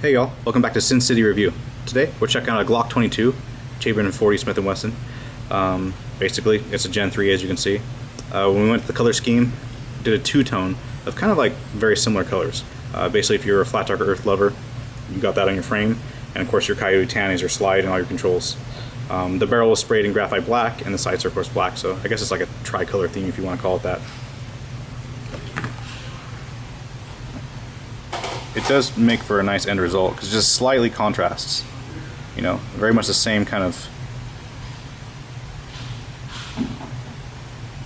Hey y'all, welcome back to Sin City Review. Today we're checking out a Glock 22 Chamberlain 40 Smith & Wesson. Basically, it's a Gen 3 as you can see. When we went to the color scheme, did a two-tone of kind of like very similar colors. Basically, if you're a flat dark earth lover, you got that on your frame, and of course your Coyote Tan is your slide and all your controls. The barrel is sprayed in graphite black, and the sights are of course black, so I guess it's like a tricolor theme if you want to call it that. It does make for a nice end result because it just slightly contrasts, you know, very much the same kind of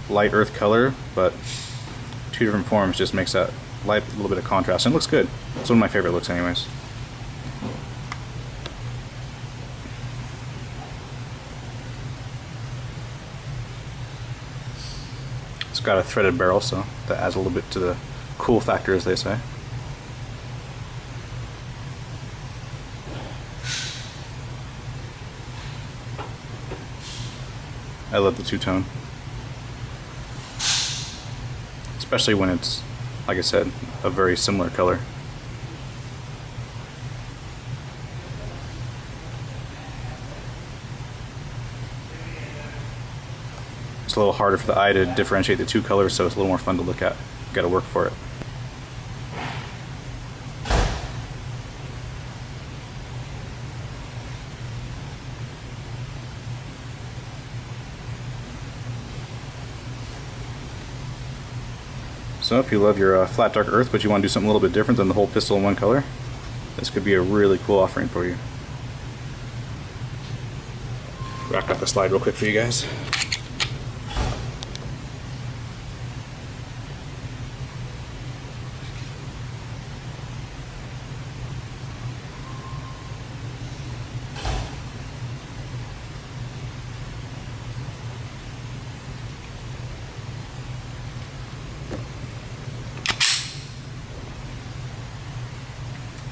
light earth color, but two different forms just makes that light a little bit of contrast, and it looks good. It's one of my favorite looks anyways. It's got a threaded barrel, so that adds a little bit to the cool factor, as they say. I love the two-tone, especially when it's, like I said, a very similar color. It's a little harder for the eye to differentiate the two colors, so it's a little more fun to look at. You gotta work for it. So if you love your flat dark earth, but you want to do something a little bit different than the whole pistol in one color, this could be a really cool offering for you. Rack up the slide real quick for you guys.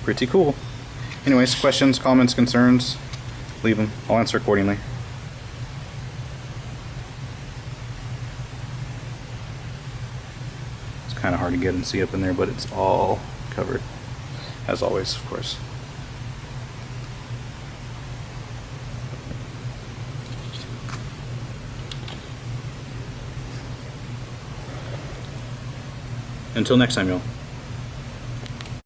Pretty cool. Anyways, questions, comments, concerns, leave them. I'll answer accordingly. It's kind of hard to get and see up in there, but it's all covered, as always, of course. Until next time, y'all.